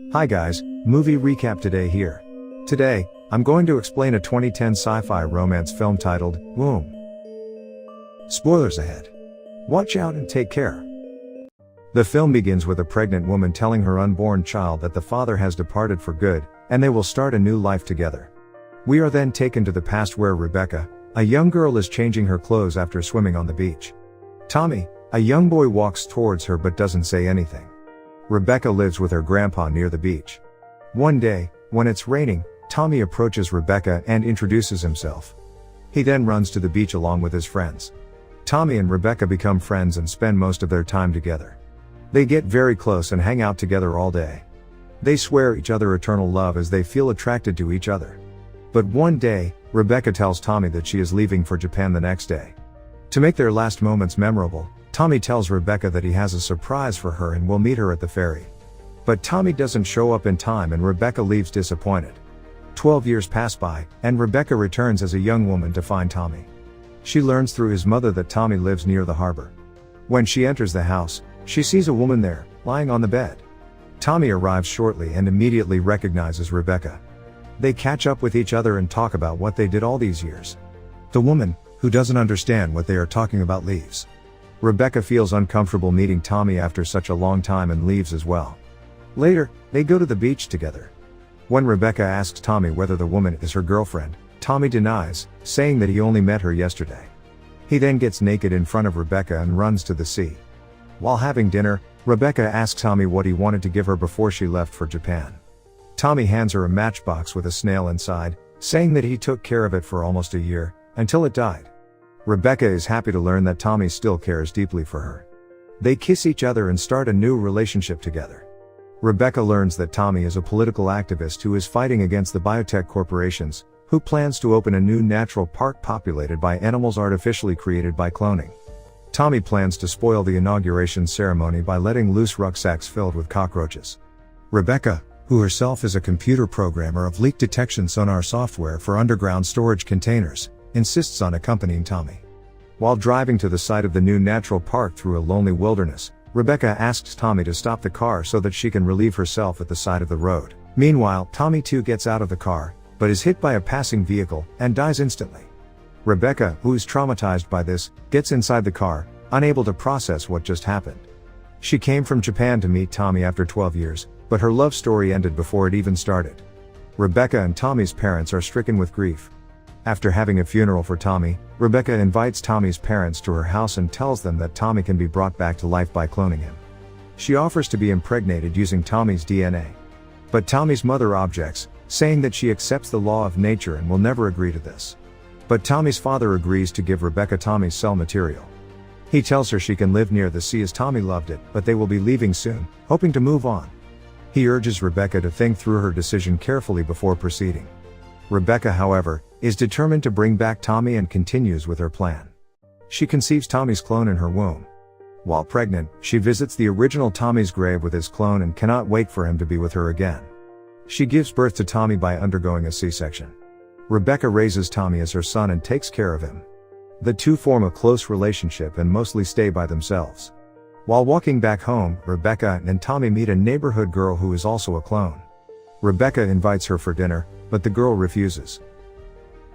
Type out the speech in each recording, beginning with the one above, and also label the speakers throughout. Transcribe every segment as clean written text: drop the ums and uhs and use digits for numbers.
Speaker 1: Hi guys, movie recap today here. Today, I'm going to explain a 2010 sci-fi romance film titled, Womb. Spoilers ahead. Watch out and take care. The film begins with a pregnant woman telling her unborn child that the father has departed for good, and they will start a new life together. We are then taken to the past where Rebecca, a young girl, is changing her clothes after swimming on the beach. Tommy, a young boy, walks towards her but doesn't say anything. Rebecca lives with her grandpa near the beach. One day, when it's raining, Tommy approaches Rebecca and introduces himself. He then runs to the beach along with his friends. Tommy and Rebecca become friends and spend most of their time together. They get very close and hang out together all day. They swear each other eternal love as they feel attracted to each other. But one day, Rebecca tells Tommy that she is leaving for Japan the next day. To make their last moments memorable, Tommy tells Rebecca that he has a surprise for her and will meet her at the ferry. But Tommy doesn't show up in time and Rebecca leaves disappointed. 12 years pass by, and Rebecca returns as a young woman to find Tommy. She learns through his mother that Tommy lives near the harbor. When she enters the house, she sees a woman there, lying on the bed. Tommy arrives shortly and immediately recognizes Rebecca. They catch up with each other and talk about what they did all these years. The woman, who doesn't understand what they are talking about, leaves. Rebecca feels uncomfortable meeting Tommy after such a long time and leaves as well. Later, they go to the beach together. When Rebecca asks Tommy whether the woman is her girlfriend, Tommy denies, saying that he only met her yesterday. He then gets naked in front of Rebecca and runs to the sea. While having dinner, Rebecca asks Tommy what he wanted to give her before she left for Japan. Tommy hands her a matchbox with a snail inside, saying that he took care of it for almost a year, until it died. Rebecca is happy to learn that Tommy still cares deeply for her. They kiss each other and start a new relationship together. Rebecca learns that Tommy is a political activist who is fighting against the biotech corporations, who plans to open a new natural park populated by animals artificially created by cloning. Tommy plans to spoil the inauguration ceremony by letting loose rucksacks filled with cockroaches. Rebecca, who herself is a computer programmer of leak detection sonar software for underground storage containers, insists on accompanying Tommy. While driving to the site of the new natural park through a lonely wilderness, Rebecca asks Tommy to stop the car so that she can relieve herself at the side of the road. Meanwhile, Tommy too gets out of the car, but is hit by a passing vehicle, and dies instantly. Rebecca, who is traumatized by this, gets inside the car, unable to process what just happened. She came from Japan to meet Tommy after 12 years, but her love story ended before it even started. Rebecca and Tommy's parents are stricken with grief. After having a funeral for Tommy, Rebecca invites Tommy's parents to her house and tells them that Tommy can be brought back to life by cloning him. She offers to be impregnated using Tommy's DNA. But Tommy's mother objects, saying that she accepts the law of nature and will never agree to this. But Tommy's father agrees to give Rebecca Tommy's cell material. He tells her she can live near the sea as Tommy loved it, but they will be leaving soon, hoping to move on. He urges Rebecca to think through her decision carefully before proceeding. Rebecca, however, is determined to bring back Tommy and continues with her plan. She conceives Tommy's clone in her womb. While pregnant, she visits the original Tommy's grave with his clone and cannot wait for him to be with her again. She gives birth to Tommy by undergoing a C-section. Rebecca raises Tommy as her son and takes care of him. The two form a close relationship and mostly stay by themselves. While walking back home, Rebecca and Tommy meet a neighborhood girl who is also a clone. Rebecca invites her for dinner, but the girl refuses.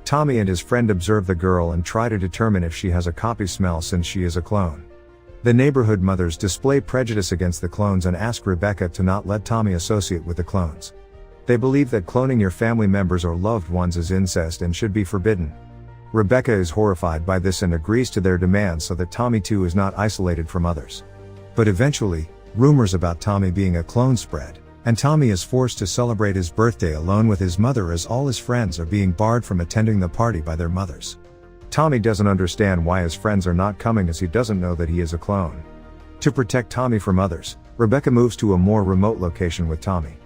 Speaker 1: Tommy and his friend observe the girl and try to determine if she has a copy smell since she is a clone. The neighborhood mothers display prejudice against the clones and ask Rebecca to not let Tommy associate with the clones. They believe that cloning your family members or loved ones is incest and should be forbidden. Rebecca is horrified by this and agrees to their demands so that Tommy too is not isolated from others. But eventually, rumors about Tommy being a clone spread, and Tommy is forced to celebrate his birthday alone with his mother as all his friends are being barred from attending the party by their mothers. Tommy doesn't understand why his friends are not coming as he doesn't know that he is a clone. To protect Tommy from others, Rebecca moves to a more remote location with Tommy.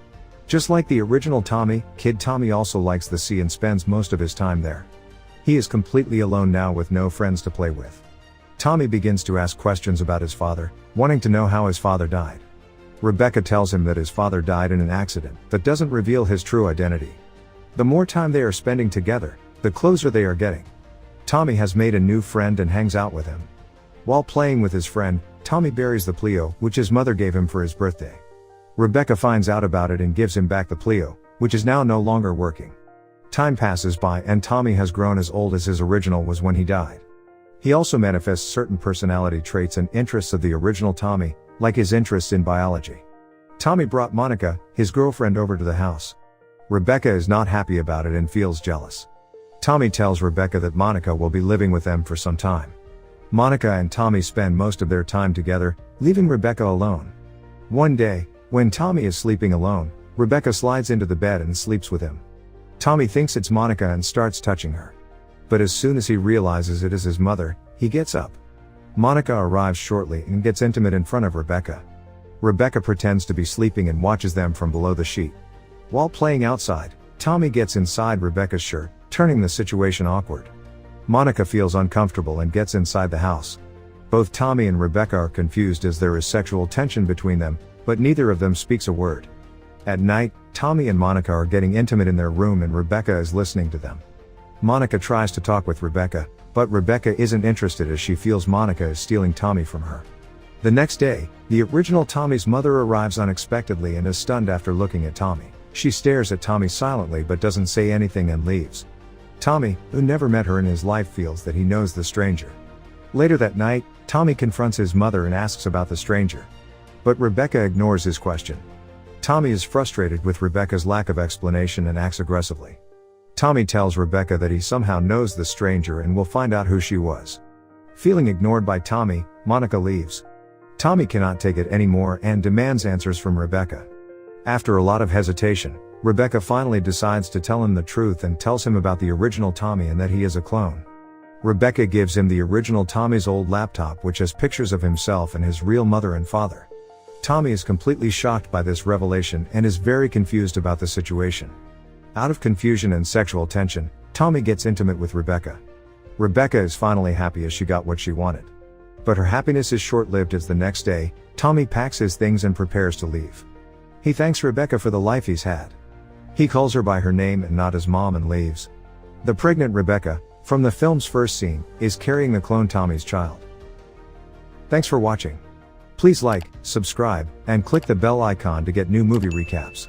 Speaker 1: Just like the original Tommy, Kid Tommy also likes the sea and spends most of his time there. He is completely alone now with no friends to play with. Tommy begins to ask questions about his father, wanting to know how his father died. Rebecca tells him that his father died in an accident, but doesn't reveal his true identity. The more time they are spending together, the closer they are getting. Tommy has made a new friend and hangs out with him. While playing with his friend, Tommy buries the Pleo, which his mother gave him for his birthday. Rebecca finds out about it and gives him back the Pleo, which is now no longer working. Time passes by and Tommy has grown as old as his original was when he died. He also manifests certain personality traits and interests of the original Tommy, like his interests in biology. Tommy brought Monica, his girlfriend, over to the house. Rebecca is not happy about it and feels jealous. Tommy tells Rebecca that Monica will be living with them for some time. Monica and Tommy spend most of their time together, leaving Rebecca alone. One day, when Tommy is sleeping alone, Rebecca slides into the bed and sleeps with him. Tommy thinks it's Monica and starts touching her. But as soon as he realizes it is his mother, he gets up. Monica arrives shortly and gets intimate in front of Rebecca. Rebecca pretends to be sleeping and watches them from below the sheet. While playing outside, Tommy gets inside Rebecca's shirt, turning the situation awkward. Monica feels uncomfortable and gets inside the house. Both Tommy and Rebecca are confused as there is sexual tension between them, but neither of them speaks a word. At night, Tommy and Monica are getting intimate in their room and Rebecca is listening to them. Monica tries to talk with Rebecca, but Rebecca isn't interested as she feels Monica is stealing Tommy from her. The next day, the original Tommy's mother arrives unexpectedly and is stunned after looking at Tommy. She stares at Tommy silently but doesn't say anything and leaves. Tommy, who never met her in his life, feels that he knows the stranger. Later that night, Tommy confronts his mother and asks about the stranger. But Rebecca ignores his question. Tommy is frustrated with Rebecca's lack of explanation and acts aggressively. Tommy tells Rebecca that he somehow knows the stranger and will find out who she was. Feeling ignored by Tommy, Monica leaves. Tommy cannot take it anymore and demands answers from Rebecca. After a lot of hesitation, Rebecca finally decides to tell him the truth and tells him about the original Tommy and that he is a clone. Rebecca gives him the original Tommy's old laptop, which has pictures of himself and his real mother and father. Tommy is completely shocked by this revelation and is very confused about the situation. Out of confusion and sexual tension, Tommy gets intimate with Rebecca. Rebecca is finally happy as she got what she wanted. But her happiness is short-lived as the next day, Tommy packs his things and prepares to leave. He thanks Rebecca for the life he's had. He calls her by her name and not his mom and leaves. The pregnant Rebecca, from the film's first scene, is carrying the clone Tommy's child. Thanks for watching. Please like, subscribe, and click the bell icon to get new movie recaps.